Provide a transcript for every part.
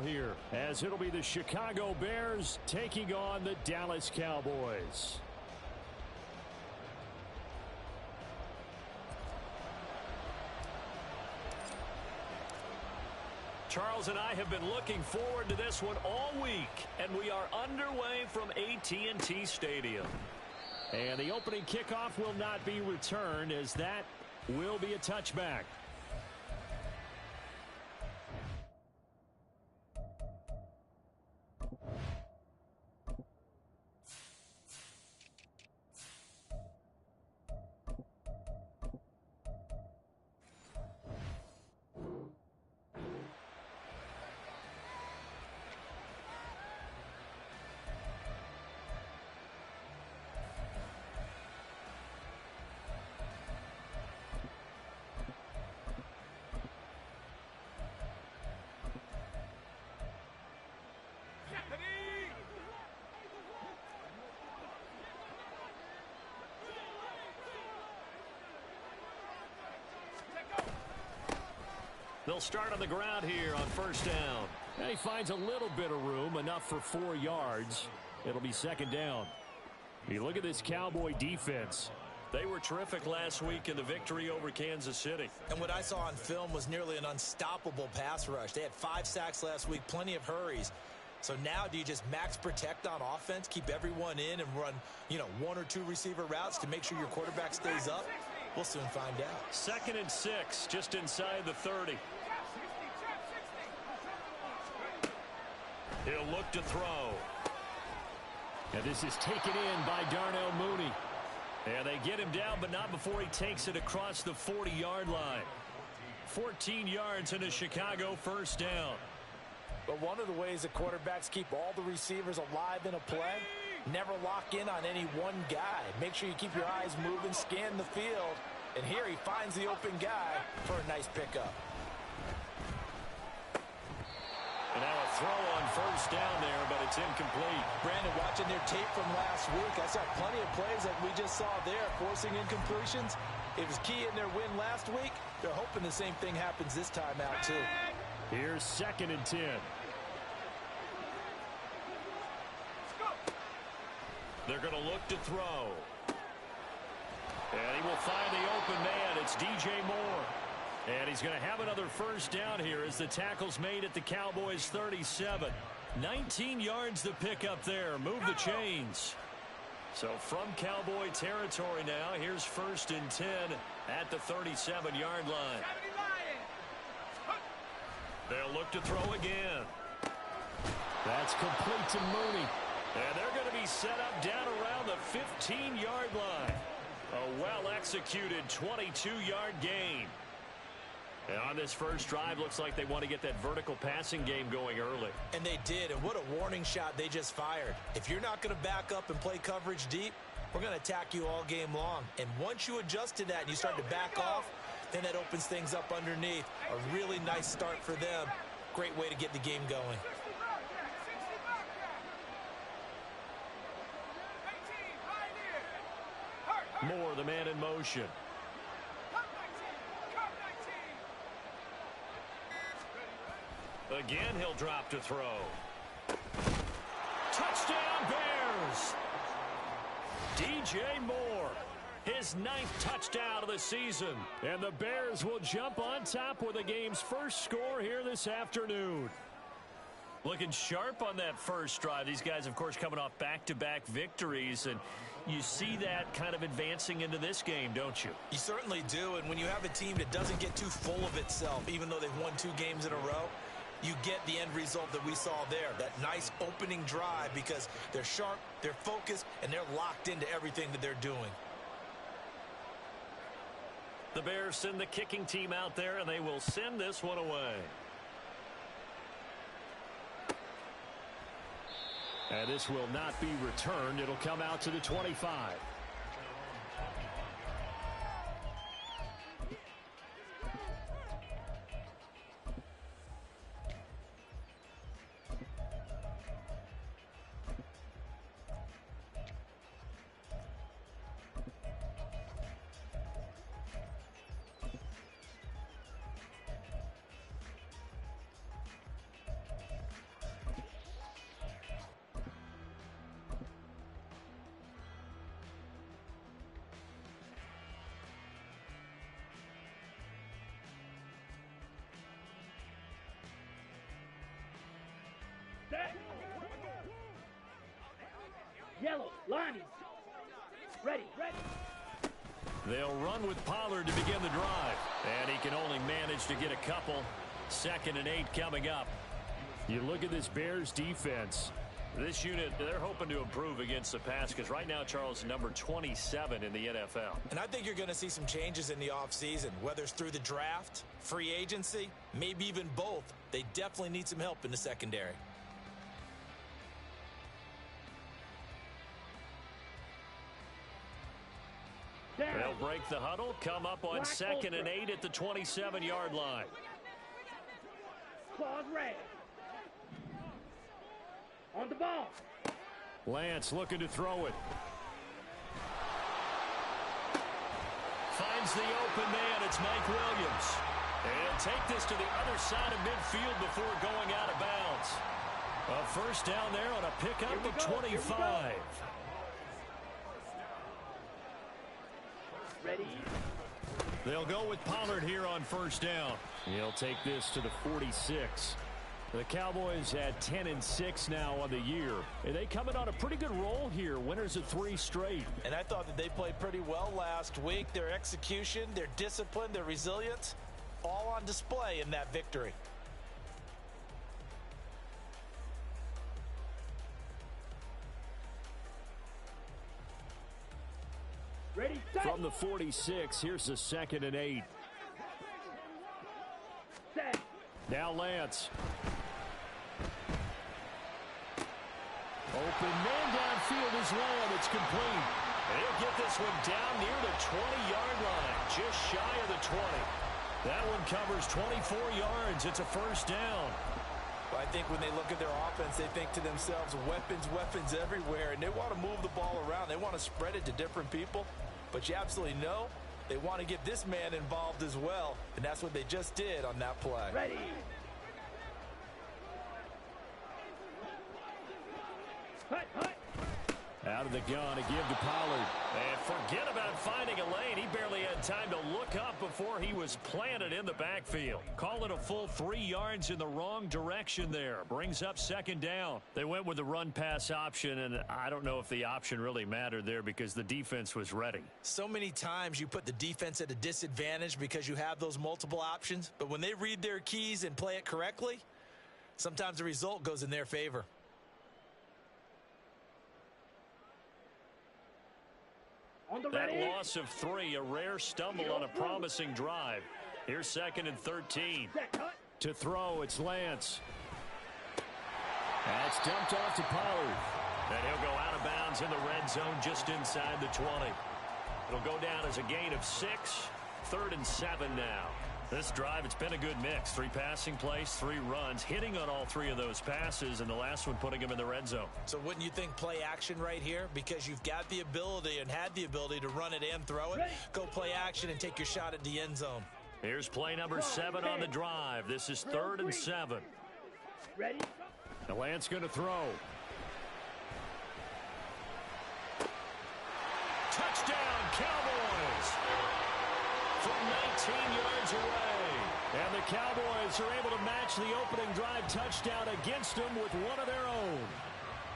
here, as it'll be the Chicago Bears taking on the Dallas Cowboys. Charles and I have been looking forward to this one all week, and we are underway from AT&T Stadium. And the opening kickoff will not be returned, as that will be a touchback. They'll start on the ground here on first down. And he finds a little bit of room, enough for 4 yards. It'll be second down. You look at this Cowboy defense. They were terrific last week in the victory over Kansas City. And what I saw on film was nearly an unstoppable pass rush. They had 5 sacks last week, plenty of hurries. So now do you just max protect on offense, keep everyone in and run, 1 or 2 receiver routes to make sure your quarterback stays up? We'll soon find out. 2nd and 6, just inside the 30. He'll look to throw. And this is taken in by Darnell Mooney. And they get him down, but not before he takes it across the 40-yard line. 14 yards and a Chicago first down. But one of the ways that quarterbacks keep all the receivers alive in a play, never lock in on any one guy. Make sure you keep your eyes moving, scan the field. And here he finds the open guy for a nice pickup. And now a throw on first down there, but it's incomplete. Brandon, watching their tape from last week, I saw plenty of plays like we just saw there, forcing incompletions. It was key in their win last week. They're hoping the same thing happens this time out, too. Here's 2nd and 10. They're going to look to throw. And he will find the open man. It's DJ Moore. And he's going to have another first down here as the tackle's made at the Cowboys 37. 19 yards to pick up there. Move the chains. So from Cowboy territory now, here's 1st and 10 at the 37-yard line. They'll look to throw again. That's complete to Mooney. And they're going to be set up down around the 15-yard line. A well-executed 22-yard gain. And on this first drive, looks like they want to get that vertical passing game going early. And they did, and what a warning shot they just fired. If you're not going to back up and play coverage deep, we're going to attack you all game long. And once you adjust to that and you start to back off, then that opens things up underneath. A really nice start for them. Great way to get the game going. Moore, the man in motion. Again, he'll drop to throw. Touchdown, Bears! DJ Moore, his 9th touchdown of the season. And the Bears will jump on top with the game's first score here this afternoon. Looking sharp on that first drive. These guys, of course, coming off back-to-back victories, and you see that kind of advancing into this game, don't you? You certainly do, and when you have a team that doesn't get too full of itself, even though they've won 2 games in a row, you get the end result that we saw there, that nice opening drive, because they're sharp, they're focused, and they're locked into everything that they're doing. The Bears send the kicking team out there, and they will send this one away. And this will not be returned. It'll come out to the 25. Yellow, lining. Ready. They'll run with Pollard to begin the drive. And he can only manage to get a couple. 2nd and 8 coming up. You look at this Bears defense. This unit, they're hoping to improve against the pass because right now, Charles, number 27 in the NFL. And I think you're going to see some changes in the offseason, whether it's through the draft, free agency, maybe even both. They definitely need some help in the secondary. They'll break the huddle, come up on 2nd and 8 at the 27-yard line. Claws red. On the ball. Lance looking to throw it. Finds the open man. It's Mike Williams. And he'll take this to the other side of midfield before going out of bounds. A first down there on a pickup of 25. Ready. They'll go with Pollard here on first down. He'll take this to the 46. The Cowboys at 10-6 now on the year. And they coming on a pretty good roll here. Winners of 3 straight. And I thought that they played pretty well last week. Their execution, their discipline, their resilience, all on display in that victory. Ready, set. From the 46, here's the 2nd and 8. Set. Now Lance. Open man downfield is Lamb. It's complete. And he'll get this one down near the 20-yard line, just shy of the 20. That one covers 24 yards. It's a first down. Well, I think when they look at their offense, they think to themselves, weapons everywhere, and they want to move the ball around. They want to spread it to different people, but you absolutely know they want to get this man involved as well, and that's what they just did on that play. Ready. Hut. Out of the gun, a give to Pollard. And forget about finding a lane. He barely had time to look up before he was planted in the backfield. Call it a full 3 yards in the wrong direction there. Brings up 2nd down. They went with the run-pass option, and I don't know if the option really mattered there because the defense was ready. So many times you put the defense at a disadvantage because you have those multiple options, but when they read their keys and play it correctly, sometimes the result goes in their favor. That loss of 3, a rare stumble on a promising drive. Here's 2nd and 13. To throw, it's Lance. That's dumped off to Pollard. And he'll go out of bounds in the red zone just inside the 20. It'll go down as a gain of 6. 3rd and 7 now. This drive, it's been a good mix. 3 passing plays, 3 runs, hitting on all 3 of those passes, and the last one putting him in the red zone. So wouldn't you think play action right here? Because you've got the ability and had the ability to run it and throw it. Go play action and take your shot at the end zone. Here's play number 7 on the drive. This is 3rd and 7. Ready. The Lance going to throw. Touchdown, Cowboys! From 19 yards away. And the Cowboys are able to match the opening drive touchdown against them with one of their own.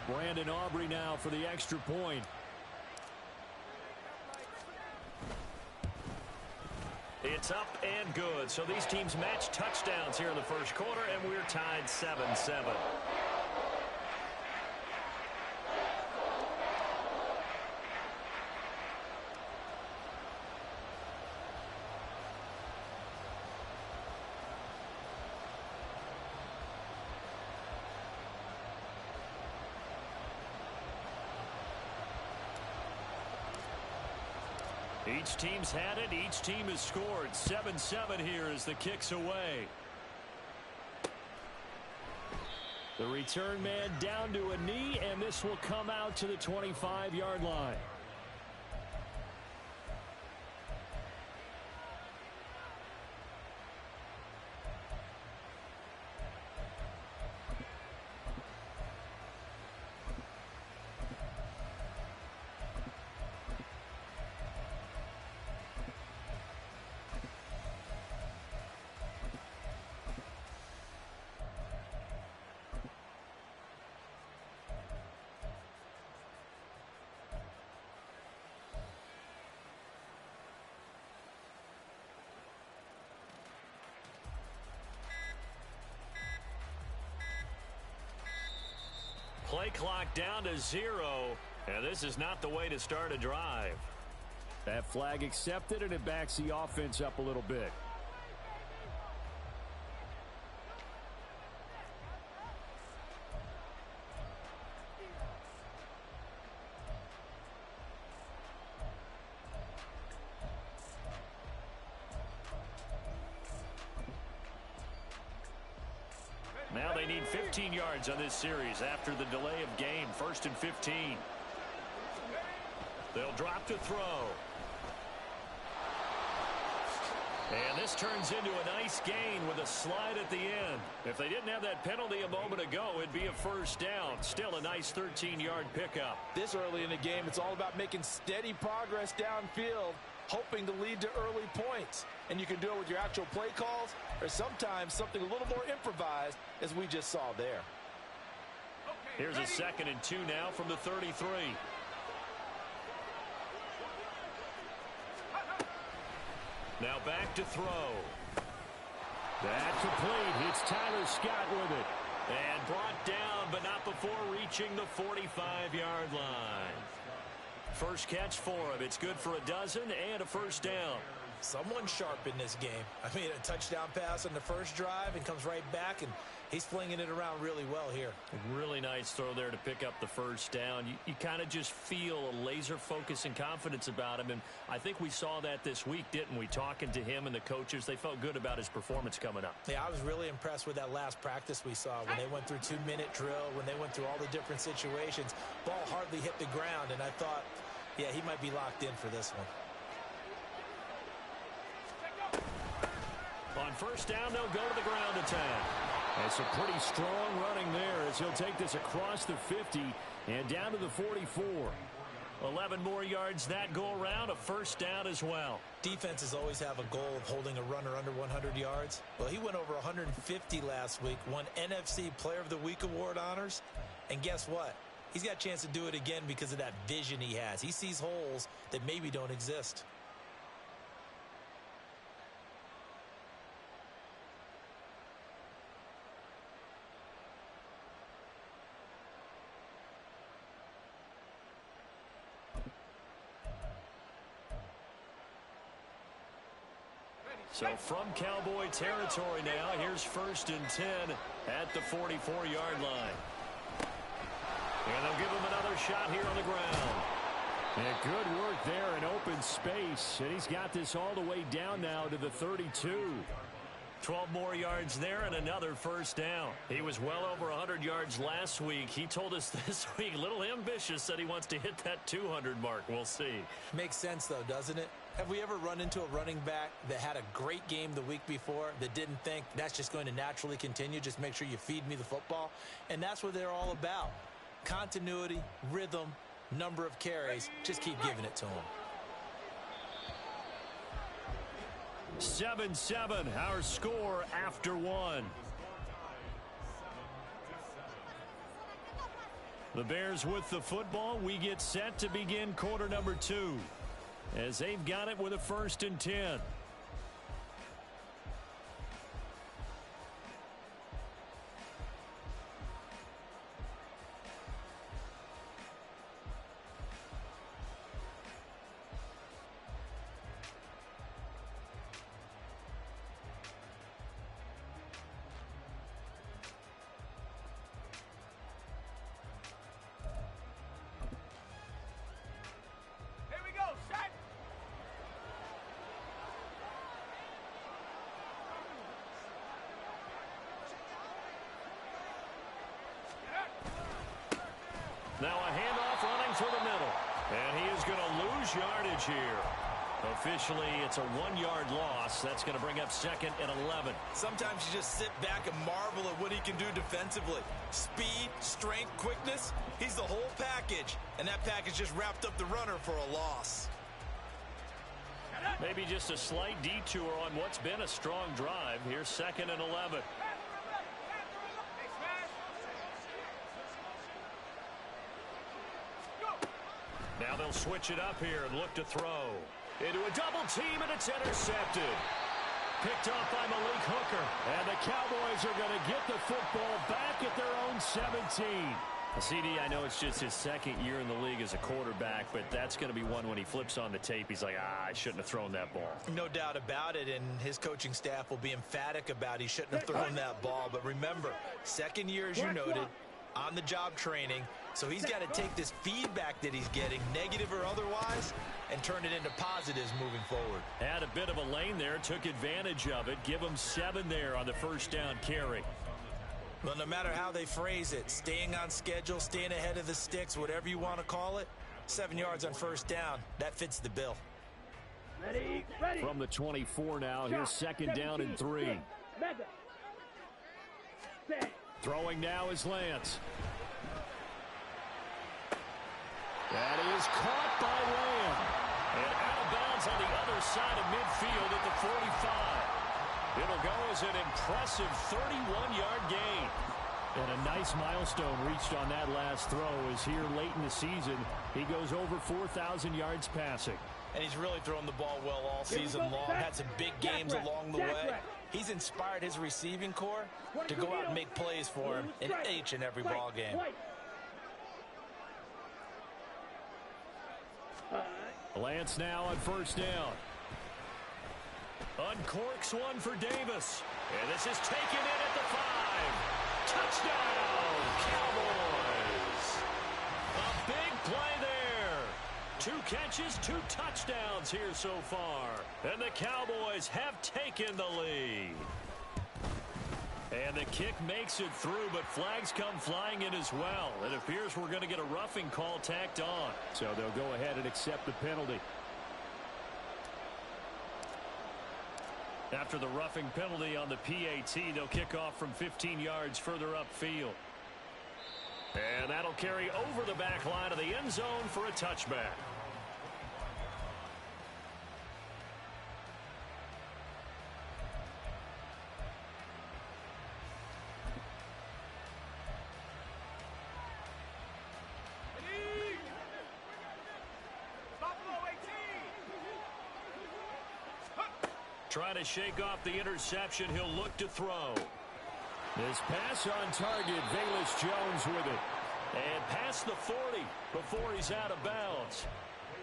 Brandon Aubrey now for the extra point. It's up and good. So these teams match touchdowns here in the first quarter, and we're tied 7-7. Each team's had it. Each team has scored. 7-7 here as the kick's away. The return man down to a knee, and this will come out to the 25-yard line. Play clock down to 0, and this is not the way to start a drive. That flag accepted, and it backs the offense up a little bit. Now they need 15 yards on this series after the delay of game. 1st and 15. They'll drop to throw. And this turns into a nice gain with a slide at the end. If they didn't have that penalty a moment ago, it'd be a 1st down. Still a nice 13-yard pickup. This early in the game, it's all about making steady progress downfield, hoping to lead to early points. And you can do it with your actual play calls or sometimes something a little more improvised, as we just saw there. Here's a 2nd and 2 now from the 33. Now back to throw. That complete. It's Tyler Scott with it. And brought down, but not before reaching the 45-yard line. First catch for him. It's good for a dozen and a 1st down. Someone sharp in this game. I mean, a touchdown pass on the first drive and comes right back, and he's flinging it around really well here. Really nice throw there to pick up the 1st down. You kind of just feel a laser focus and confidence about him, and I think we saw that this week, didn't we? Talking to him and the coaches, they felt good about his performance coming up. Yeah, I was really impressed with that last practice we saw when they went through 2-minute drill, when they went through all the different situations. Ball hardly hit the ground, and I thought, yeah, he might be locked in for this one. On 1st down, they'll go to the ground attack. That's a pretty strong running there as he'll take this across the 50 and down to the 44. 11 more yards that go around, a 1st down as well. Defenses always have a goal of holding a runner under 100 yards. Well, he went over 150 last week, won NFC Player of the Week award honors. And guess what? He's got a chance to do it again because of that vision he has. He sees holes that maybe don't exist. So from Cowboy territory now, here's 1st and 10 at the 44-yard line. And they'll give him another shot here on the ground. And good work there in open space. And he's got this all the way down now to the 32. 12 more yards there and another 1st down. He was well over 100 yards last week. He told us this week, a little ambitious, said he wants to hit that 200 mark. We'll see. Makes sense, though, doesn't it? Have we ever run into a running back that had a great game the week before that didn't think that's just going to naturally continue? Just make sure you feed me the football. And that's what they're all about. Continuity, rhythm, number of carries. Just keep giving it to them. 7-7, our score after 1. The Bears with the football. We get set to begin quarter number 2 as they've got it with a 1st and 10. Now a handoff running for the middle. And he is going to lose yardage here. Officially, it's a 1-yard loss. That's going to bring up 2nd and 11. Sometimes you just sit back and marvel at what he can do defensively. Speed, strength, quickness. He's the whole package. And that package just wrapped up the runner for a loss. Maybe just a slight detour on what's been a strong drive. Here's 2nd and 11. Now they'll switch it up here and look to throw. Into a double team, and it's intercepted. Picked off by Malik Hooker. And the Cowboys are going to get the football back at their own 17. CD, I know it's just his second year in the league as a quarterback, but that's going to be one when he flips on the tape, he's like, I shouldn't have thrown that ball. No doubt about it, and his coaching staff will be emphatic about he shouldn't have thrown that ball. But remember, second year, as you noted, on-the-job training, so he's got to take this feedback that he's getting, negative or otherwise, and turn it into positives moving forward. Had a bit of a lane there, took advantage of it. Give him 7 there on the first down carry. Well, no matter how they phrase it, staying on schedule, staying ahead of the sticks, whatever you want to call it, 7 yards on first down, that fits the bill. Ready. From the 24 now, here's second down and 3. Throwing now is Lance. That is caught by Lamb. And out of bounds on the other side of midfield at the 45. It'll go as an impressive 31-yard gain. And a nice milestone reached on that last throw as here late in the season, he goes over 4,000 yards passing. And he's really thrown the ball well all season long. Had some big games along the way. He's inspired his receiving core to go out and make plays for him in each and every ball game. Lance now on first down. Uncorks one for Davis. And this is taken in at the 5. Touchdown, Cowboys. A big play there. 2 catches, 2 touchdowns here so far. And the Cowboys have taken the lead. And the kick makes it through, but flags come flying in as well. It appears we're going to get a roughing call tacked on. So they'll go ahead and accept the penalty. After the roughing penalty on the PAT, they'll kick off from 15 yards further upfield. And that'll carry over the back line of the end zone for a touchback. Trying to shake off the interception. He'll look to throw. This pass on target. Velus Jones with it. And past the 40 before he's out of bounds.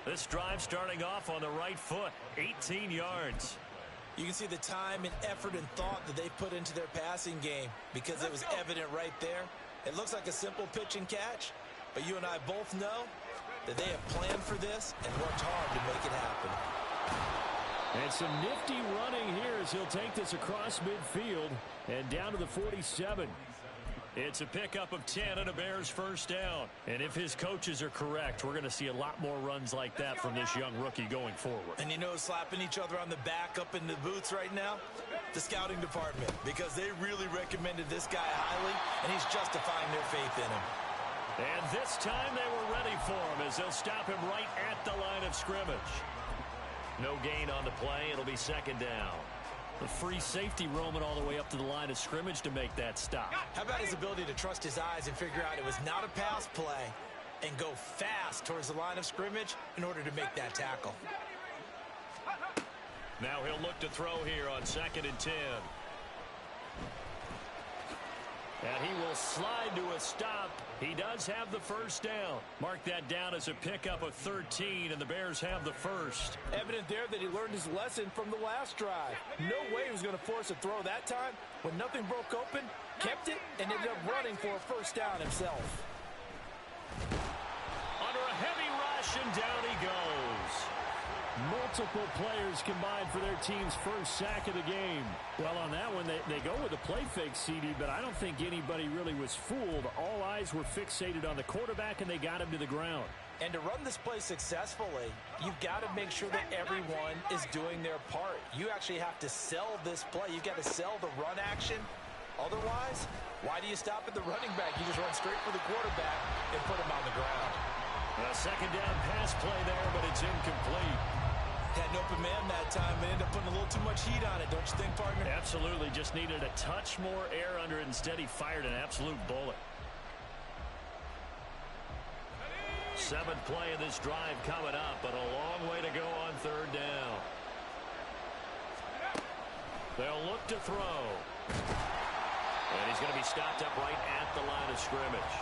This drive starting off on the right foot. 18 yards. You can see the time and effort and thought that they've put into their passing game because it was evident right there. It looks like a simple pitch and catch, but you and I both know that they have planned for this and worked hard to make it happen. And some nifty running here as he'll take this across midfield and down to the 47. It's a pickup of 10 and a Bears first down. And if his coaches are correct, we're going to see a lot more runs like that from this young rookie going forward. And you know, slapping each other on the back up in the boots right now, the scouting department, because they really recommended this guy highly, and he's justifying their faith in him. And this time they were ready for him as they'll stop him right at the line of scrimmage. No gain on the play. It'll be second down. The free safety roaming all the way up to the line of scrimmage to make that stop. How about his ability to trust his eyes and figure out it was not a pass play and go fast towards the line of scrimmage in order to make that tackle. Now he'll look to throw here on 2nd and 10. And he will slide to a stop. He does have the first down. Mark that down as a pickup of 13, and the Bears have the first. Evident there that he learned his lesson from the last drive. No way he was going to force a throw that time. When nothing broke open, kept it, and ended up running for a first down himself. Under a heavy rush, and down he goes. Multiple players combined for their team's first sack of the game. Well, on that one, they go with a play fake, CD, but I don't think anybody really was fooled. All eyes were fixated on the quarterback, and they got him to the ground. And to run this play successfully, you've got to make sure that everyone is doing their part. You actually have to sell this play. You've got to sell the run action. Otherwise, why do you stop at the running back? You just run straight for the quarterback and put him on the ground. A second down pass play there, but it's incomplete. Had an open man that time and ended up putting a little too much heat on it, don't you think, partner? Absolutely. Just needed a touch more air under it. Instead, he fired an absolute bullet. 7th play of this drive coming up, but a long way to go on 3rd down. They'll look to throw. And he's going to be stopped up right at the line of scrimmage.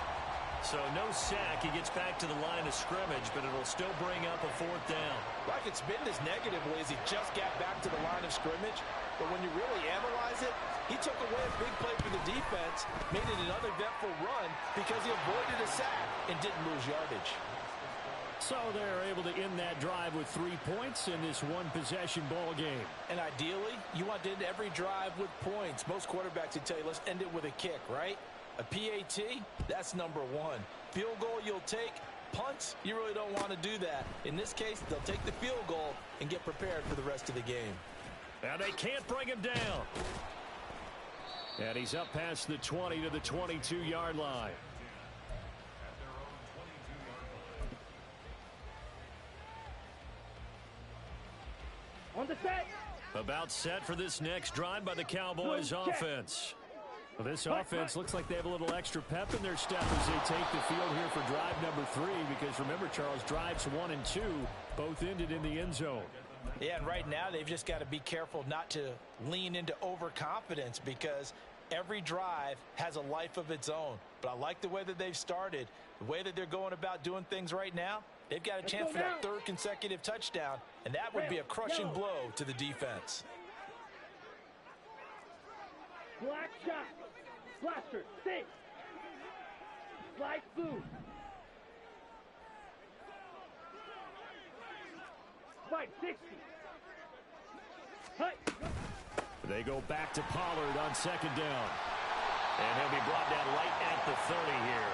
So no sack. He gets back to the line of scrimmage, but it'll still bring up a 4th down. Well, I could spin this negatively as he just got back to the line of scrimmage. But when you really analyze it, he took away a big play for the defense, made it an uneventful run because he avoided a sack and didn't lose yardage. So they're able to end that drive with 3 points in this one-possession ball game. And ideally, you want to end every drive with points. Most quarterbacks would tell you, let's end it with a kick, right? A PAT, that's number 1. Field goal you'll take. Punts, you really don't want to do that. In this case, they'll take the field goal and get prepared for the rest of the game. And they can't bring him down. And he's up past the 20 to the 22-yard line. On the set. About set for this next drive by the Cowboys offense. Well, this offense looks like they have a little extra pep in their step as they take the field here for drive number 3, because remember, Charles, drives 1 and 2 both ended in the end zone. Yeah, and right now they've just got to be careful not to lean into overconfidence, because every drive has a life of its own. But I like the way that they've started, the way that they're going about doing things right now. They've got a chance for that 3rd consecutive touchdown, and that would be a crushing blow to the defense. Black shot. Blaster. 6. Slide blue. Spike 60. Hut. They go back to Pollard on 2nd down. And he'll be brought down right at the 30 here.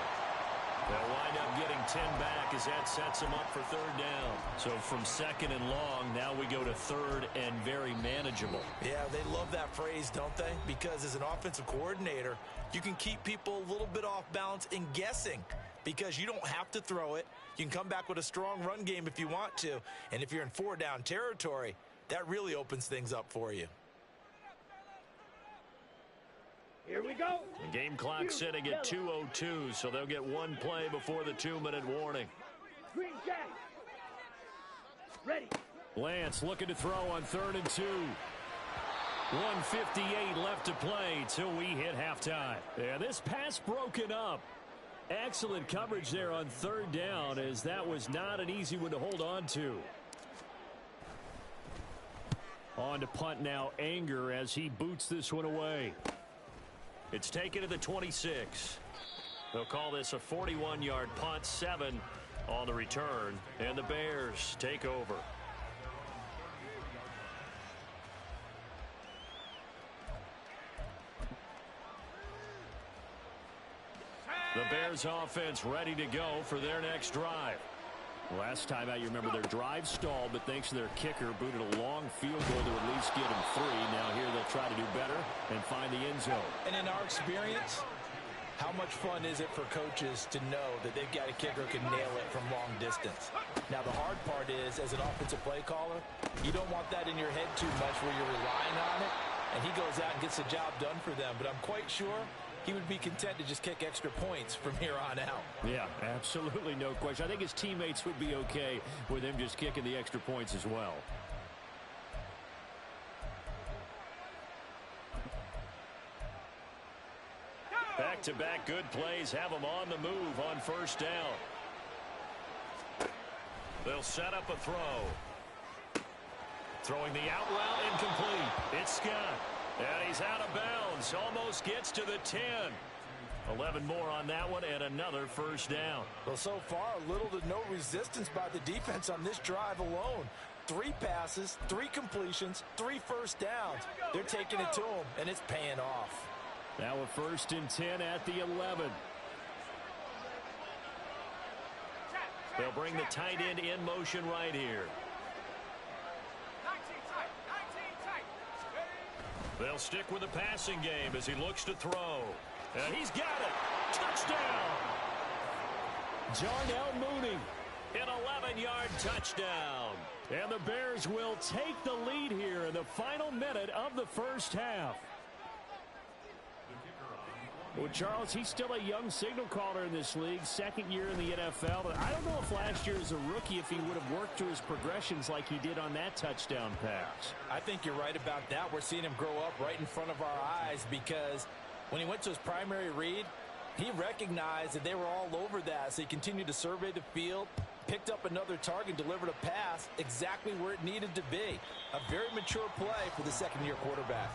They'll wind up getting 10 back as that sets them up for 3rd down. So from 2nd and long, now we go to 3rd and very manageable. Yeah, they love that phrase, don't they? Because as an offensive coordinator, you can keep people a little bit off balance and guessing, because you don't have to throw it. You can come back with a strong run game if you want to. And if you're in 4-down territory, that really opens things up for you. Here we go. The game clock sitting at 2:02, so they'll get 1 play before the 2-minute warning. Green jack. Ready. Lance looking to throw on 3rd and 2. 1:58 left to play till we hit halftime. Yeah, this pass broken up. Excellent coverage there on 3rd down, as that was not an easy one to hold on to. On to punt now, Anger, as he boots this one away. It's taken to the 26. They'll call this a 41-yard punt, 7 on the return, and the Bears take over. The Bears offense ready to go for their next drive. Last time out, you remember their drive stalled, but thanks to their kicker, booted a long field goal to at least get them 3. Now here they'll try to do better and find the end zone. And in our experience, how much fun is it for coaches to know that they've got a kicker who can nail it from long distance? Now the hard part is, as an offensive play caller, you don't want that in your head too much where you're relying on it, and he goes out and gets the job done for them. But I'm quite sure he would be content to just kick extra points from here on out. Yeah, absolutely, no question. I think his teammates would be okay with him just kicking the extra points as well. Back-to-back good plays have them on the move on 1st down. They'll set up a throw. Throwing the out route, incomplete. It's Scott. And he's out of bounds. Almost gets to the 10. 11 more on that one, and another 1st down. Well, so far, little to no resistance by the defense on this drive alone. 3 passes, 3 completions, 3 1st downs. They're taking it to him, and it's paying off. Now a 1st and 10 at the 11. They'll bring the tight end in motion right here. They'll stick with the passing game as he looks to throw. And he's got it. Touchdown. Jarnell Mooney. An 11-yard touchdown. And the Bears will take the lead here in the final minute of the 1st half. Well, Charles, he's still a young signal caller in this league, 2nd year in the NFL. But I don't know if last year as a rookie, if he would have worked through his progressions like he did on that touchdown pass. I think you're right about that. We're seeing him grow up right in front of our eyes, because when he went to his primary read, He recognized that they were all over that, so he continued to survey the field, picked up another target, delivered a pass exactly where it needed to be. A very mature play for the second-year quarterback.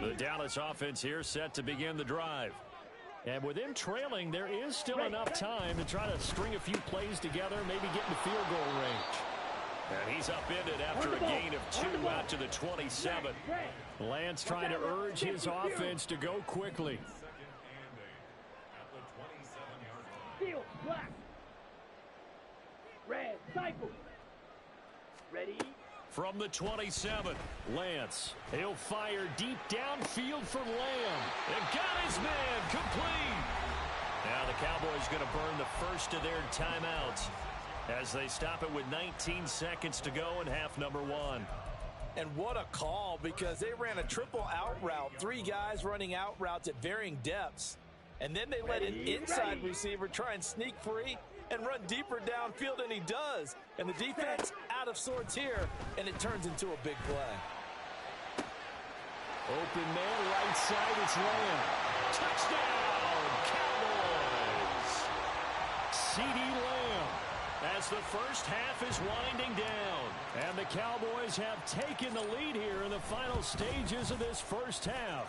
The Dallas offense here set to begin the drive. And with them trailing, there is still enough time to try to string a few plays together, maybe get in the field goal range. And he's upended after a gain of 2 out to the 27. Lance trying to urge his offense to go quickly. Field, black. Red, cycle. Ready? From the 27, Lance. He'll fire deep downfield for Lamb. And got his man complete. Now the Cowboys going to burn the first of their timeouts as they stop it with 19 seconds to go in half number 1. And what a call, because they ran a triple out route. 3 guys running out routes at varying depths. And then they let an inside receiver try and sneak free and run deeper downfield, and he does. And the defense out of sorts here, and it turns into a big play. Open man, right side, it's Lamb. Touchdown, Cowboys! CeeDee Lamb. As the first half is winding down. And the Cowboys have taken the lead here in the final stages of this first half.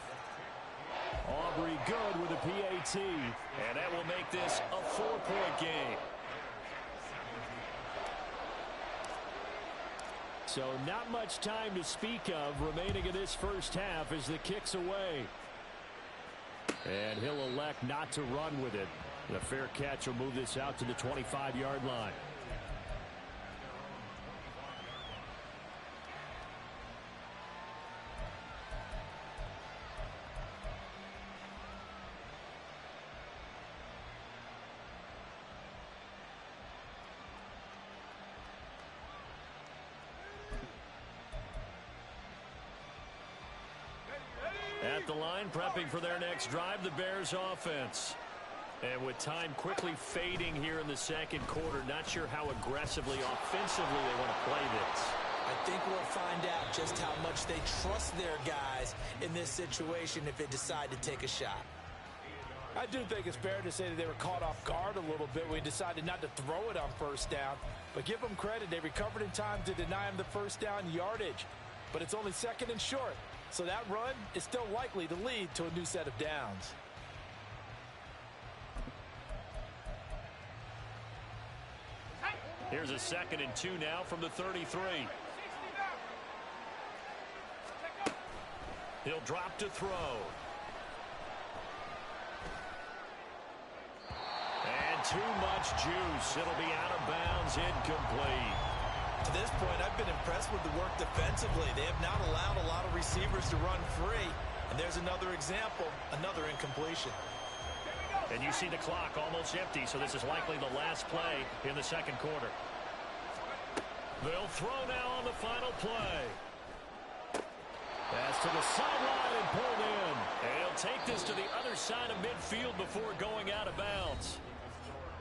Aubrey good with a PAT. And that will make this a 4-point game. So not much time to speak of remaining in this first half as the kick's away. And he'll elect not to run with it. The fair catch will move this out to the 25-yard line. At the line, prepping for their next drive, the Bears offense. And with time quickly fading here in the second quarter, not sure how aggressively, offensively they want to play this. I think we'll find out just how much they trust their guys in this situation if they decide to take a shot. I do think it's fair to say that they were caught off guard a little bit when he decided not to throw it on first down. But give them credit, they recovered in time to deny him the first down yardage. But it's only second and short. So that run is still likely to lead to a new set of downs. Here's a 2nd and 2 now from the 33. He'll drop to throw. And too much juice. It'll be out of bounds, incomplete. To this point, I've been impressed with the work defensively. They have not allowed a lot of receivers to run free. And there's another example, another incompletion. And you see the clock almost empty, so this is likely the last play in the second quarter. They'll throw now on the final play. Pass to the sideline and pulled in. And he'll take this to the other side of midfield before going out of bounds.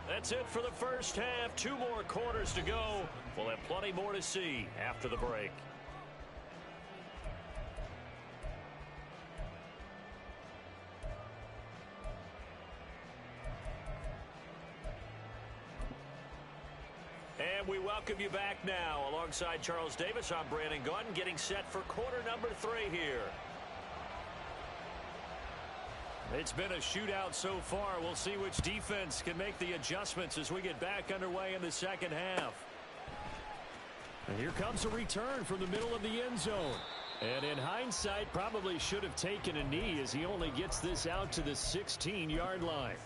That's it for the first half. 2 more quarters to go. We'll have plenty more to see after the break. And we welcome you back now. Alongside Charles Davis, I'm Brandon Gaudin, getting set for quarter number 3 here. It's been a shootout so far. We'll see which defense can make the adjustments as we get back underway in the second half. And here comes a return from the middle of the end zone. And in hindsight, probably should have taken a knee as he only gets this out to the 16-yard line.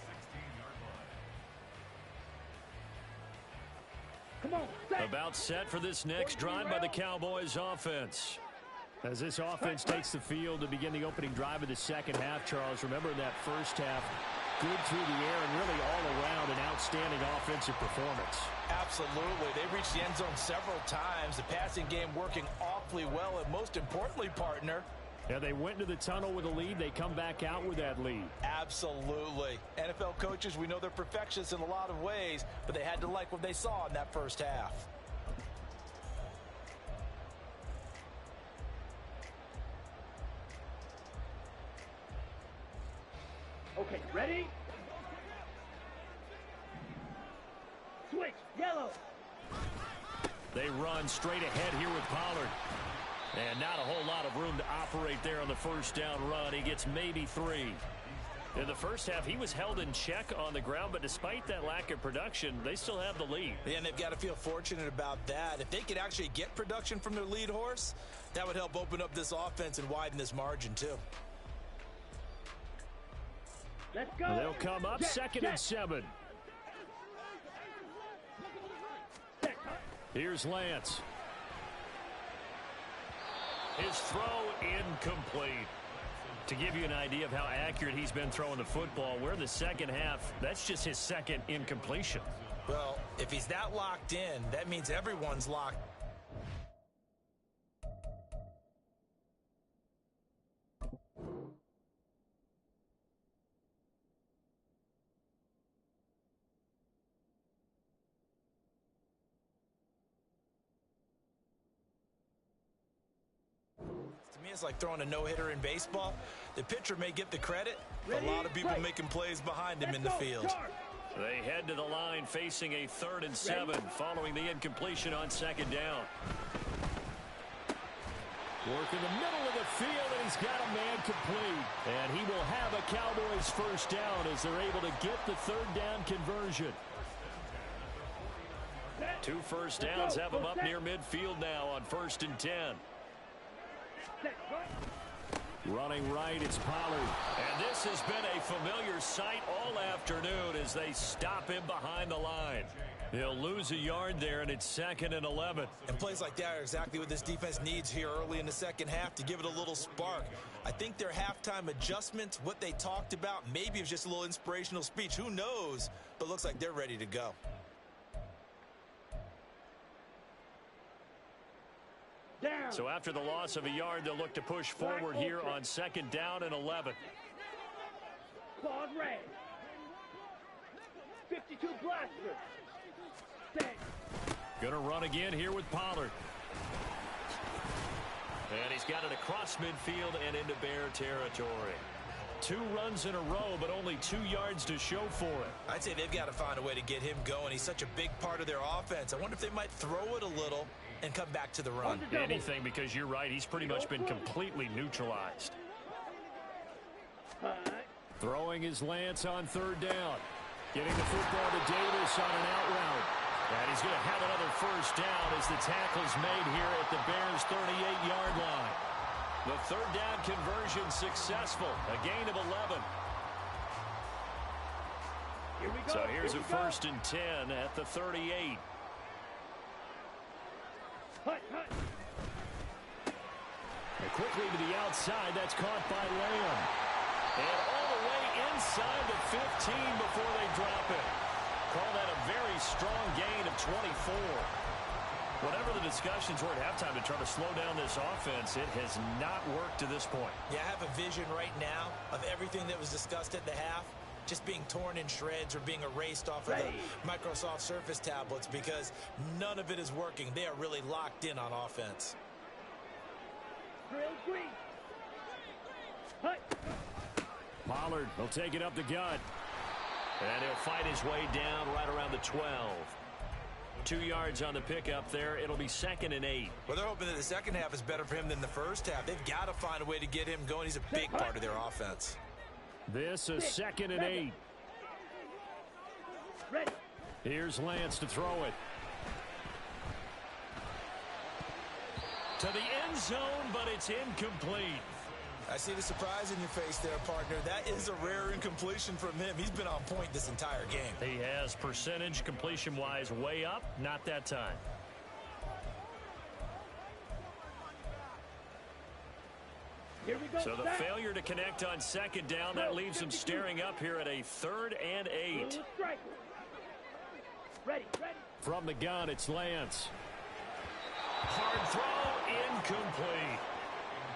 Come on, set. About set for this next drive by the Cowboys offense. As this offense takes the field to begin the opening drive of the second half, Charles, remember in that first half, good through the air and really all around an outstanding offensive performance. Absolutely. They reached the end zone several times. The passing game working awfully well. And most importantly, partner, yeah, they went into the tunnel with a lead. They come back out with that lead. absolutely. NFL coaches, we know they're perfectionists in a lot of ways, but they had to like what they saw in that first half. Okay, ready? Switch, yellow. They run straight ahead here with Pollard. And not a whole lot of room to operate there on the first down run. He gets maybe 3. In the first half, he was held in check on the ground, but despite that lack of production, they still have the lead. Yeah, and they've got to feel fortunate about that. If they could actually get production from their lead horse, that would help open up this offense and widen this margin, too. Let's go. They'll come up second and 7. Here's Lance. His throw incomplete. To give you an idea of how accurate he's been throwing the football, we're in the second half. That's just his second incompletion. Well, if he's that locked in, that means everyone's locked. To me, it's like throwing a no-hitter in baseball. The pitcher may get the credit, but a lot of people making plays behind him in the field. They head to the line facing a 3rd and 7 following the incompletion on second down. Work in the middle of the field, and he's got a man complete. And he will have a Cowboys first down as they're able to get the 3rd down conversion. 2 first downs have him up near midfield now on 1st and 10. Running right, it's Pollard. And this has been a familiar sight all afternoon as they stop him behind the line. He'll lose a yard there, and it's 2nd and 11. And plays like that are exactly what this defense needs here early in the second half to give it a little spark. I think their halftime adjustments, what they talked about, maybe it was just a little inspirational speech. Who knows? But looks like they're ready to go. Down. So after the loss of a yard, they'll look to push forward here on 2nd down and 11. Quad red. 52 blaster. Stay. Gonna run again here with Pollard. And he's got it across midfield and into Bear territory. 2 runs in a row, but only 2 yards to show for it. I'd say they've got to find a way to get him going. He's such a big part of their offense. I wonder if they might throw it a little and come back to the run. Anything, because you're right. He's pretty much been completely neutralized. Throwing his Lance on 3rd down. Getting the football to Davis on an out route. And he's going to have another first down as the tackle's made here at the Bears' 38-yard line. The 3rd down conversion successful. A gain of 11. Here we go. So here's a Here we go. 1st and 10 at the 38. Hut, hut. And quickly to the outside. That's caught by Lamb. And all the way inside the 15 before they drop it. Call that a very strong gain of 24. Whatever the discussions were at halftime to try to slow down this offense, it has not worked to this point. Yeah, I have a vision right now of everything that was discussed at the half just being torn in shreds or being erased off of the Microsoft Surface tablets because none of it is working. They are really locked in on offense. Drill green. Hut. Pollard will take it up the gut. And he'll fight his way down right around the 12. 2 yards on the pickup there. It'll be 2nd and 8. Well, they're hoping that the second half is better for him than the first half. They've got to find a way to get him going. He's a big part of their offense. This is 2nd and 8. Ready. Here's Lance to throw it. To the end zone, but it's incomplete. I see the surprise in your face there, partner. That is a rare incompletion from him. He's been on point this entire game. He has percentage completion-wise way up. Not that time. Here we go. So the Set. failure to connect on second down, that leaves them staring up here at a 3rd and 8. Strike. Ready. From the gun, it's Lance. Hard throw, incomplete.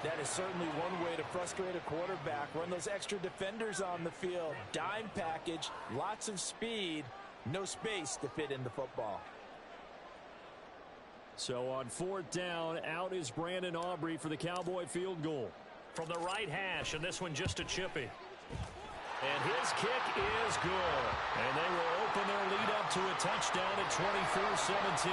That is certainly one way to frustrate a quarterback. Run those extra defenders on the field. Dime package, lots of speed, no space to fit in the football. So on 4th down, out is Brandon Aubrey for the Cowboy field goal. From the right hash, and this one just a chippy. And his kick is good. And they will open their lead up to a touchdown at 24-17.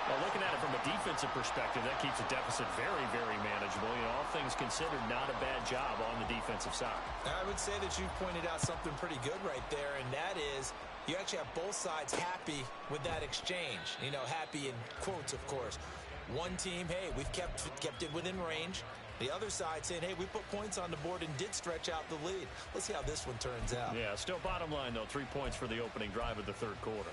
Well, looking at it from a defensive perspective, that keeps the deficit very, very manageable. You know, all things considered, not a bad job on the defensive side. I would say that you pointed out something pretty good right there, and that is you actually have both sides happy with that exchange. You know, happy in quotes, of course. One team, hey, we've kept it within range. The other side saying, hey, we put points on the board and did stretch out the lead. Let's see how this one turns out. Yeah, still bottom line, though, 3 points for the opening drive of the 3rd quarter.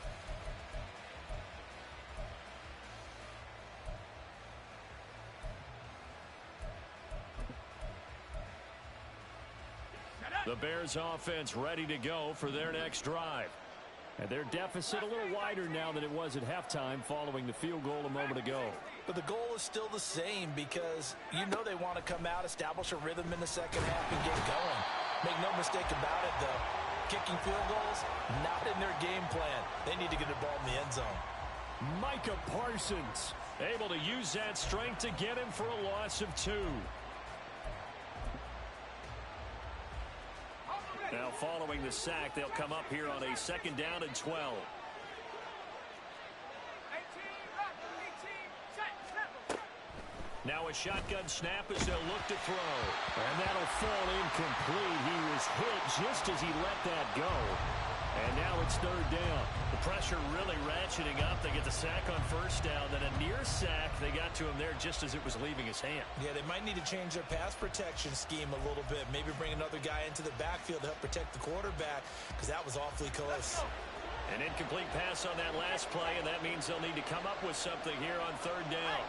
The Bears offense ready to go for their next drive. And their deficit a little wider now than it was at halftime following the field goal a moment ago. But the goal is still the same because you know they want to come out, establish a rhythm in the second half, and get going. Make no mistake about it, though. Kicking field goals, not in their game plan. They need to get the ball in the end zone. Micah Parsons able to use that strength to get him for a loss of 2. Now following the sack, they'll come up here on a 2nd down and 12. Now a shotgun snap as they'll look to throw. And that'll fall incomplete. He was hit just as he let that go. And now it's 3rd down. The pressure really ratcheting up. They get the sack on 1st down. Then a near sack. They got to him there just as it was leaving his hand. Yeah, they might need to change their pass protection scheme a little bit. Maybe bring another guy into the backfield to help protect the quarterback because that was awfully close. An incomplete pass on that last play, and that means they'll need to come up with something here on 3rd down.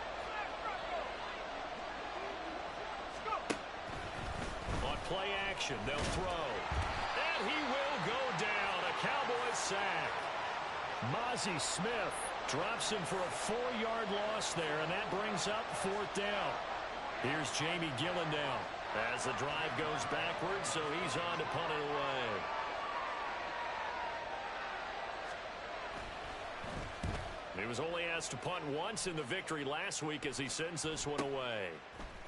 On play action, they'll throw. And he will go down. Cowboys sack. Mozzie Smith drops him for a 4-yard loss there, and that brings up 4th down. Here's Jamie Gillendown as the drive goes backwards, so he's on to punt it away. He was only asked to punt once in the victory last week as he sends this one away.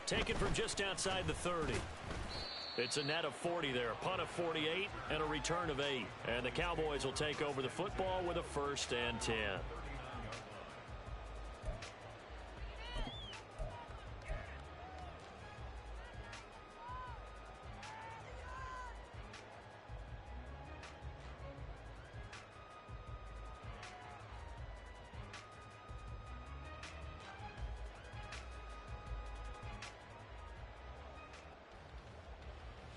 Taken from just outside the 30. It's a net of 40 there, a punt of 48, and a return of 8. And the Cowboys will take over the football with a 1st and 10.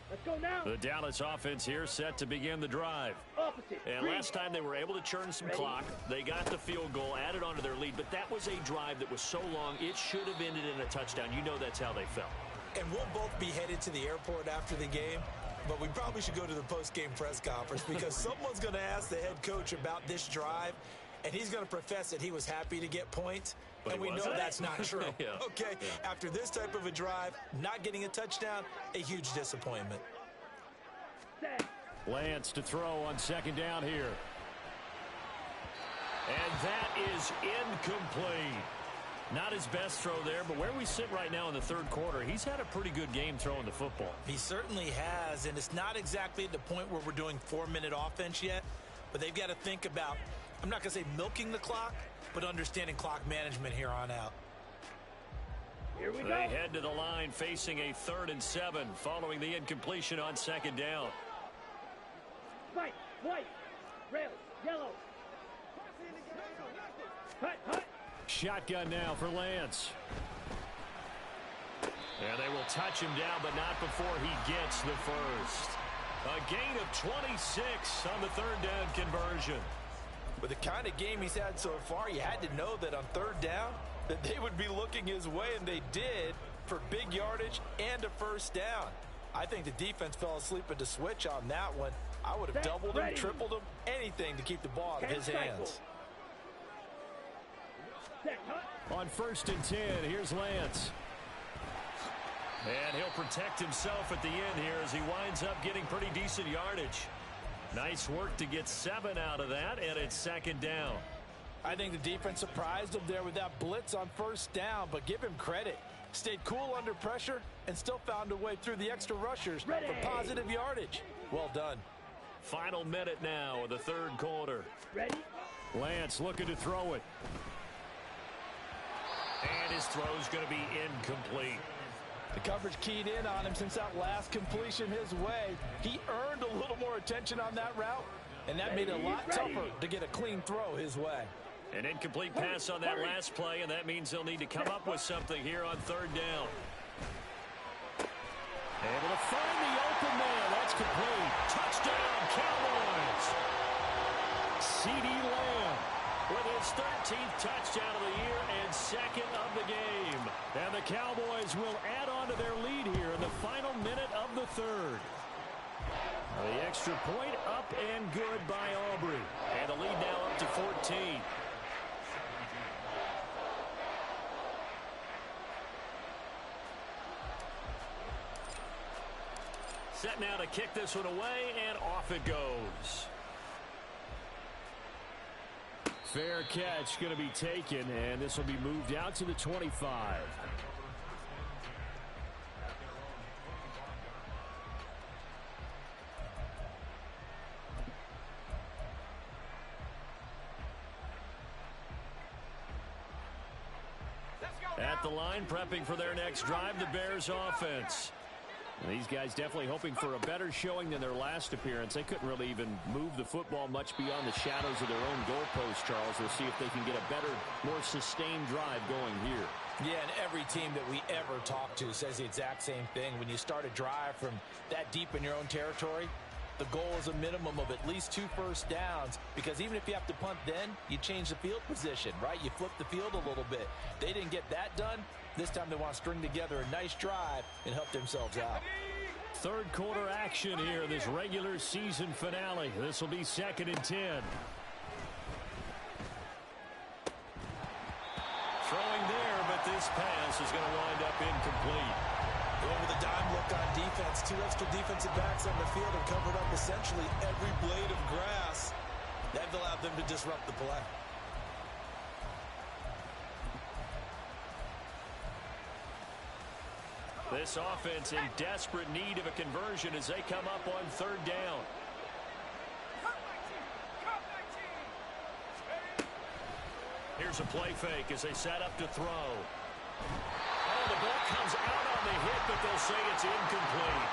Let's go now. The Dallas offense here set to begin the drive. Opposite. And last time they were able to churn some clock. They got the field goal, added onto their lead, but that was a drive that was so long it should have ended in a touchdown. You know that's how they felt. And we'll both be headed to the airport after the game, but we probably should go to the post-game press conference because someone's going to ask the head coach about this drive, and he's going to profess that he was happy to get points, but and we know that's not true. Yeah. Okay, yeah. After this type of a drive, not getting a touchdown, a huge disappointment. Lance to throw on 2nd down here. And that is incomplete. Not his best throw there, but where we sit right now in the 3rd quarter, he's had a pretty good game throwing the football. He certainly has, and it's not exactly at the point where we're doing 4-minute offense yet, but they've got to think about, I'm not going to say milking the clock, but understanding clock management here on out. Here we go. They head to the line facing a 3rd and 7 following the incompletion on 2nd down. White, white, red, yellow. Hut, hut. Shotgun now for Lance. And they will touch him down, but not before he gets the first. A gain of 26 on the 3rd down conversion. With the kind of game he's had so far, you had to know that on 3rd down, that they would be looking his way, and they did. for big yardage and a first down. I think the defense fell asleep at the switch on that one. I would have doubled him, tripled him, anything to keep the ball out of his hands. On 1st and 10, here's Lance. And he'll protect himself at the end here as he winds up getting pretty decent yardage. Nice work to get 7 out of that, and it's 2nd down. I think the defense surprised him there with that blitz on 1st down, but give him credit. Stayed cool under pressure and still found a way through the extra rushers for positive yardage. Well done. Final minute now of the 3rd quarter. Ready? Lance looking to throw it. And his throw's going to be incomplete. The coverage keyed in on him since that last completion his way. He earned a little more attention on that route, and that made it a lot tougher to get a clean throw his way. An incomplete pass on that last play, and that means they'll need to come up with something here on 3rd down. Able to find the open man. That's complete. Touchdown, Cowboys! CeeDee Lamb with his 13th touchdown of the year and 2nd of the game. And the Cowboys will add on to their lead here in the final minute of the 3rd. The extra point up and good by Aubrey. And the lead now up to 14. Set now to kick this one away, and off it goes. Fair catch going to be taken, and this will be moved out to the 25. At the line, prepping for their next drive, the Bears offense. And these guys definitely hoping for a better showing than their last appearance. They couldn't really even move the football much beyond the shadows of their own goalpost, Charles. We'll see if they can get a better, more sustained drive going here. Yeah, and every team that we ever talk to says the exact same thing. When you start a drive from that deep in your own territory, the goal is a minimum of at least 2 first downs, because even if you have to punt then, you change the field position, right? You flip the field a little bit. They didn't get that done. This time they want to string together a nice drive and help themselves out. 3rd quarter action here, this regular season finale. This will be 2nd and 10. Throwing there, but this pass is going to wind up incomplete. Going with a dime look on defense. 2 extra defensive backs on the field and covered up essentially every blade of grass. That allowed them to disrupt the play. This offense in desperate need of a conversion as they come up on 3rd down. Here's a play fake as they set up to throw. Oh, the ball comes out on the hit, but they'll say it's incomplete.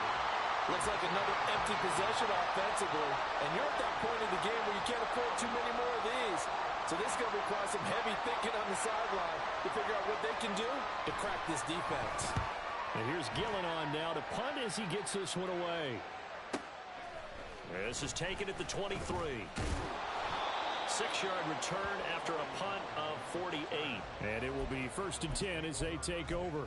Looks like another empty possession offensively. And you're at that point in the game where you can't afford too many more of these. So this is going to require some heavy thinking on the sideline to figure out what they can do to crack this defense. And here's Gillen on now to punt as he gets this one away. This is taken at the 23. 6-yard return after a punt of 48. And it will be 1st and 10 as they take over.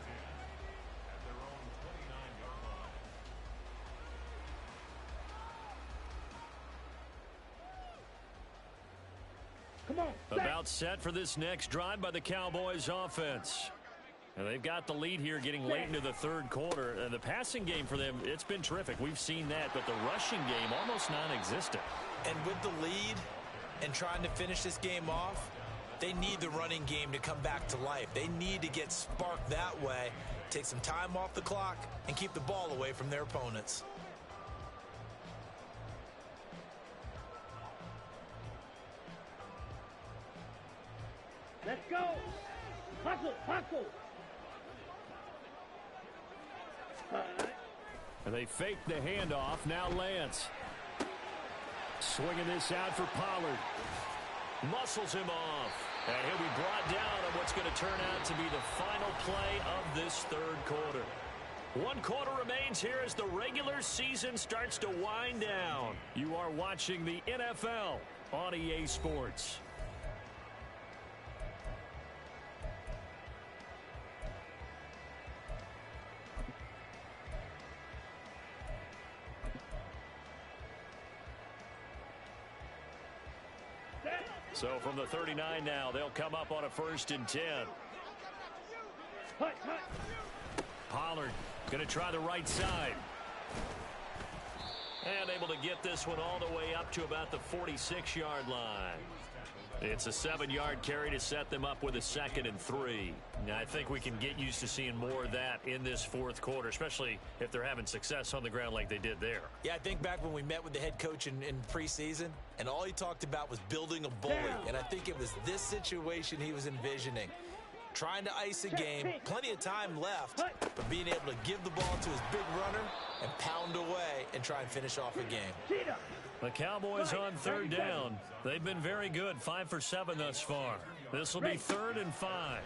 Come on. About set for this next drive by the Cowboys offense. And they've got the lead here getting late into the 3rd quarter. The passing game for them, it's been terrific. We've seen that, but the rushing game almost non-existent. And with the lead and trying to finish this game off, they need the running game to come back to life. They need to get sparked that way, take some time off the clock, and keep the ball away from their opponents. Let's go. Hustle, hustle. And they fake the handoff. Now Lance. Swinging this out for Pollard. Muscles him off. And he'll be brought down on what's going to turn out to be the final play of this 3rd quarter. 1 quarter remains here as the regular season starts to wind down. You are watching the NFL on EA Sports. So from the 39 now, they'll come up on a 1st and 10. Pollard going to try the right side. And able to get this one all the way up to about the 46-yard line. It's a 7-yard carry to set them up with a 2nd and 3. Now, I think we can get used to seeing more of that in this 4th quarter, especially if they're having success on the ground like they did there. Yeah, I think back when we met with the head coach in preseason, and all he talked about was building a bully. And I think it was this situation he was envisioning. Trying to ice a game, plenty of time left, but being able to give the ball to his big runner and pound away and try and finish off a game. The Cowboys on 3rd down. They've been very good, 5 for 7 thus far. This will be 3rd and 5.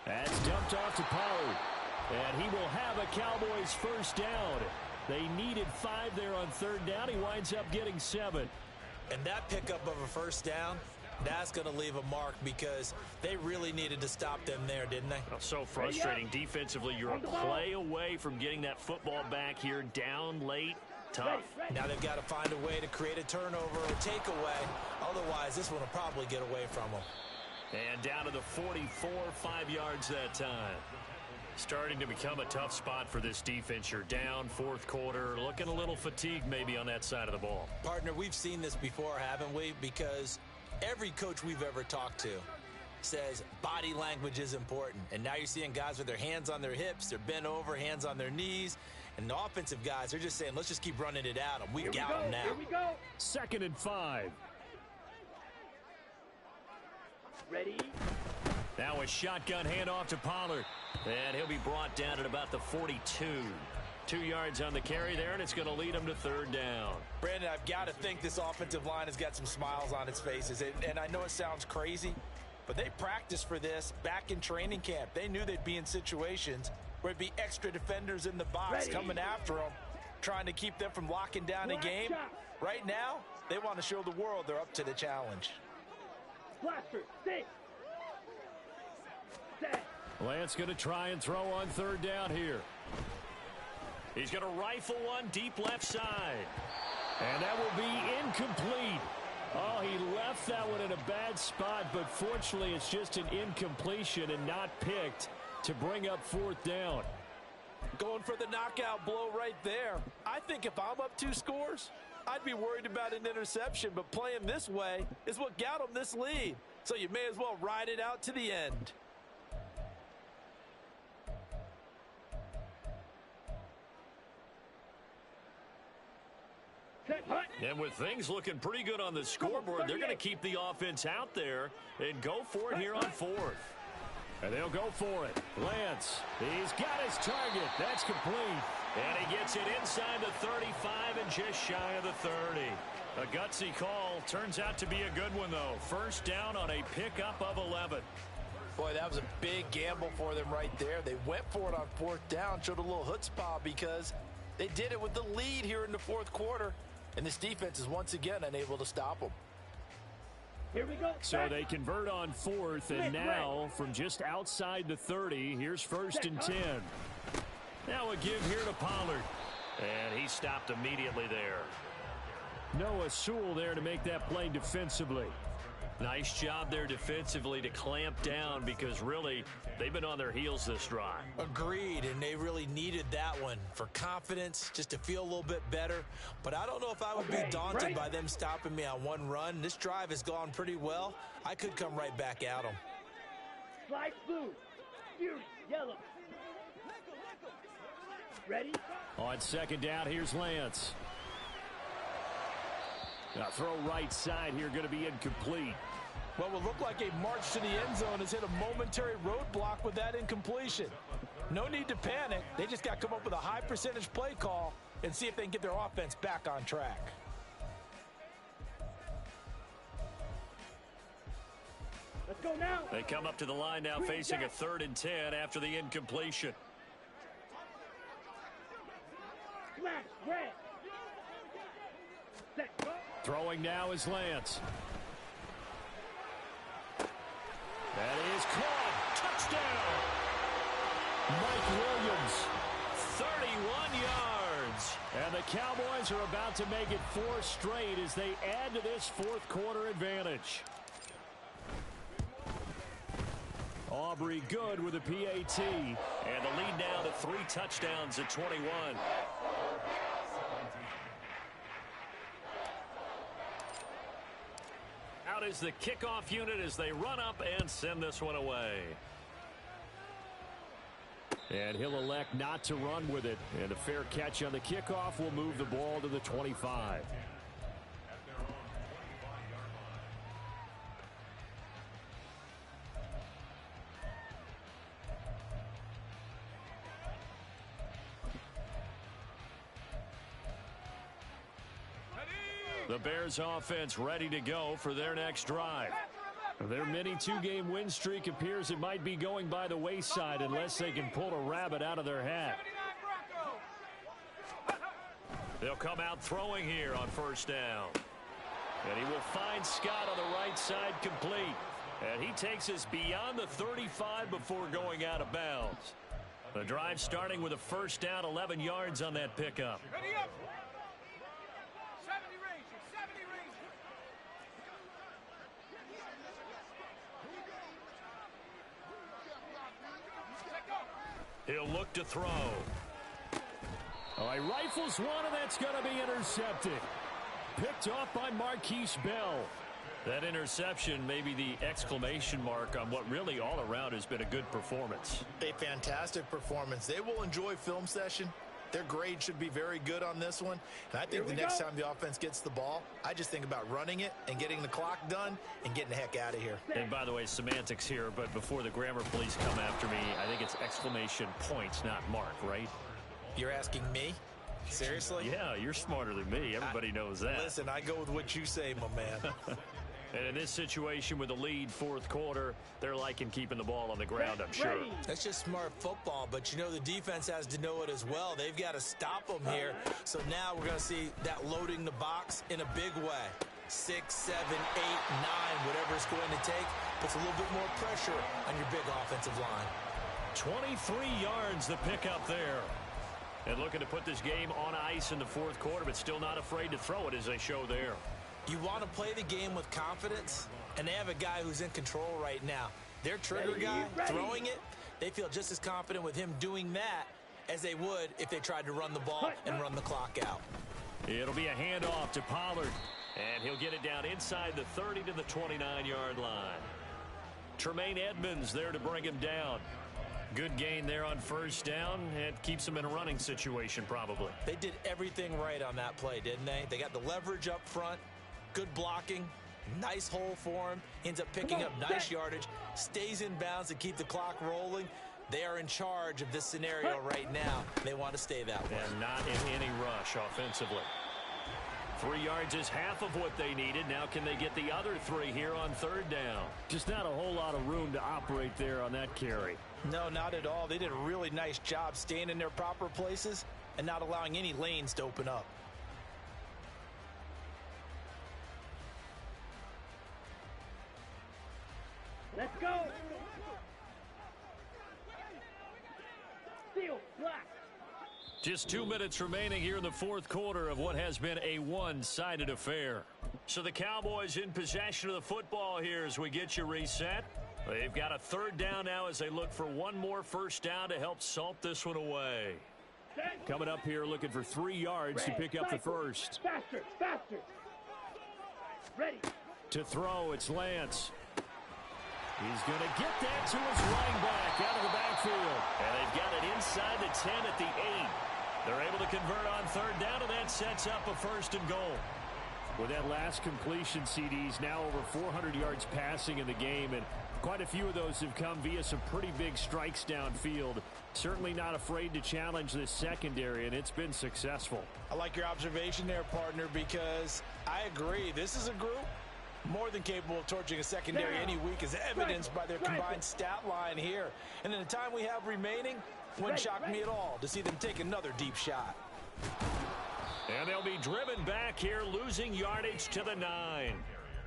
That's dumped off to Pollard. And he will have a Cowboys 1st down. They needed 5 there on 3rd down. He winds up getting 7. And that pickup of a 1st down, that's going to leave a mark because they really needed to stop them there, didn't they? Oh, so frustrating. Defensively, you're a play away from getting that football back here down late. Tough. Now they've got to find a way to create a turnover or takeaway. Otherwise, this one will probably get away from them. And down to the 44, 5 yards that time. Starting to become a tough spot for this defense. You're down 4th quarter, looking a little fatigued maybe on that side of the ball. Partner, we've seen this before, haven't we? Because every coach we've ever talked to says body language is important. And now you're seeing guys with their hands on their hips, they're bent over, hands on their knees. And the offensive guys are just saying, let's just keep running it at them. We've got them now. Here we go. 2nd and 5. Ready? Now a shotgun handoff to Pollard. And he'll be brought down at about the 42. 2 yards on the carry there, and it's going to lead him to 3rd down. Brandon, I've got to think this offensive line has got some smiles on its faces. And I know it sounds crazy, but they practiced for this back in training camp. They knew they'd be in situations where it'd be extra defenders in the box coming after them, trying to keep them from locking down a game. Right now, they want to show the world they're up to the challenge. Blaster, 6. Set. Lance going to try and throw on 3rd down here. He's going to rifle one deep left side. And that will be incomplete. Oh, he left that one in a bad spot, but fortunately it's just an incompletion and not picked to bring up 4th down. Going for the knockout blow right there. I think if I'm up 2 scores, I'd be worried about an interception, but playing this way is what got them this lead. So you may as well ride it out to the end. And with things looking pretty good on the scoreboard, they're going to keep the offense out there and go for it here on 4th. And they'll go for it. Lance, he's got his target. That's complete. And he gets it inside the 35 and just shy of the 30. A gutsy call. Turns out to be a good one, though. 1st down on a pickup of 11. Boy, that was a big gamble for them right there. They went for it on 4th down, showed a little chutzpah because they did it with the lead here in the 4th quarter. And this defense is once again unable to stop them. Here we go. So they convert on 4th, and now from just outside the 30, here's 1st and 10. Now a give here to Pollard. And he stopped immediately there. Noah Sewell there to make that play defensively. Nice job there defensively to clamp down because really they've been on their heels this drive. Agreed, and they really needed that one for confidence, just to feel a little bit better. But I don't know if I would be daunted by them stopping me on one run. This drive has gone pretty well. I could come right back at them. Slide blue. Fury, yellow. Ready? On 2nd down, here's Lance. Now throw right side here, going to be incomplete. What will look like a march to the end zone has hit a momentary roadblock with that incompletion. No need to panic. They just got to come up with a high percentage play call and see if they can get their offense back on track. Let's go now. They come up to the line now facing a 3rd and 10 after the incompletion. Smash, red. Set, go. Throwing now is Lance. That is caught. Touchdown. Mike Williams, 31 yards. And the Cowboys are about to make it 4 straight as they add to this fourth quarter advantage. Aubrey good with a PAT. And the lead now to 3 touchdowns at 21. Out is the kickoff unit as they run up and send this one away. And he'll elect not to run with it. And a fair catch on the kickoff will move the ball to the 25. The Bears offense ready to go for their next drive. Their mini 2-game win streak appears it might be going by the wayside unless they can pull a rabbit out of their hat. They'll come out throwing here on first down. And he will find Scott on the right side complete. And he takes us beyond the 35 before going out of bounds. The drive starting with a first down, 11 yards on that pickup. Ready up. 70 range. 70 range. He'll look to throw. Oh, he rifles one, and that's going to be intercepted. Picked off by Marquise Bell. That interception may be the exclamation mark on what really all around has been a good performance. A fantastic performance. They will enjoy film session. Their grade should be very good on this one. And I think the next time the offense gets the ball, I just think about running it and getting the clock done and getting the heck out of here. And by the way, semantics here, but before the grammar police come after me, I think it's exclamation points, not mark, right? You're asking me? Seriously? Yeah, you're smarter than me. Everybody knows that. Listen, I go with what you say, my man. And in this situation with the lead fourth quarter, they're liking keeping the ball on the ground, I'm sure. That's just smart football, but you know the defense has to know it as well. They've got to stop them here. So now we're going to see that loading the box in a big way. 6, 7, 8, 9, whatever it's going to take, puts a little bit more pressure on your big offensive line. 23 yards the pickup there. And looking to put this game on ice in the fourth quarter, but still not afraid to throw it as they show there. You want to play the game with confidence, and they have a guy who's in control right now. Their trigger guy, throwing it, they feel just as confident with him doing that as they would if they tried to run the ball and run the clock out. It'll be a handoff to Pollard, and he'll get it down inside the 30 to the 29-yard line. Tremaine Edmonds there to bring him down. Good gain there on first down. It keeps them in a running situation probably. They did everything right on that play, didn't they? They got the leverage up front, good blocking, nice hole for him, ends up picking up nice yardage, stays in bounds to keep the clock rolling. They are in charge of this scenario right now. They want to stay that way. And not in any rush offensively. 3 yards is half of what they needed. Now can they get the other 3 here on third down? Just not a whole lot of room to operate there on that carry. No, not at all. They did a really nice job staying in their proper places and not allowing any lanes to open up. Let's go. Steal, black. Just 2 minutes remaining here in the fourth quarter of what has been a one-sided affair. So the Cowboys in possession of the football here as we get you reset. They've got a third down now as they look for one more first down to help salt this one away. Coming up here looking for 3 yards to pick up the first. Faster, faster. Ready. To throw, it's Lance. He's going to get that to his running back out of the backfield. And they've got it inside the 10 at the 8. They're able to convert on third down, and that sets up a first and goal. With that last completion, CD's now over 400 yards passing in the game, and quite a few of those have come via some pretty big strikes downfield. Certainly not afraid to challenge this secondary, and it's been successful. I like your observation there, partner, because I agree. This is a group more than capable of torching a secondary any week, as evidenced by their combined stat line here. And in the time we have remaining, wouldn't shock me at all to see them take another deep shot. And they'll be driven back here, losing yardage to the 9.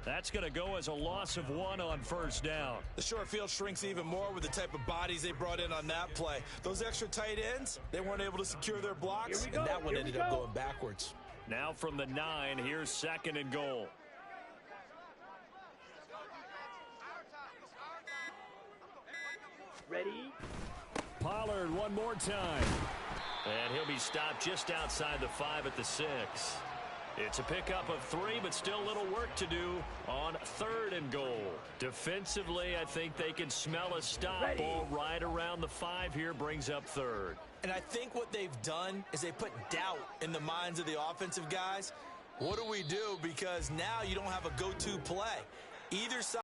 That's going to go as a loss of 1 on first down. The short field shrinks even more with the type of bodies they brought in on that play. Those extra tight ends, they weren't able to secure their blocks, and that one ended up going backwards. Now from the 9, here's 2nd and goal. Ready? Pollard one more time. And he'll be stopped just outside the 5 at the 6. It's a pickup of 3, but still a little work to do on 3rd and goal. Defensively, I think they can smell a stop. Ready. Ball right around the 5 here, brings up 3rd. And I think what they've done is they put doubt in the minds of the offensive guys. What do we do? Because now you don't have a go-to play. Either side.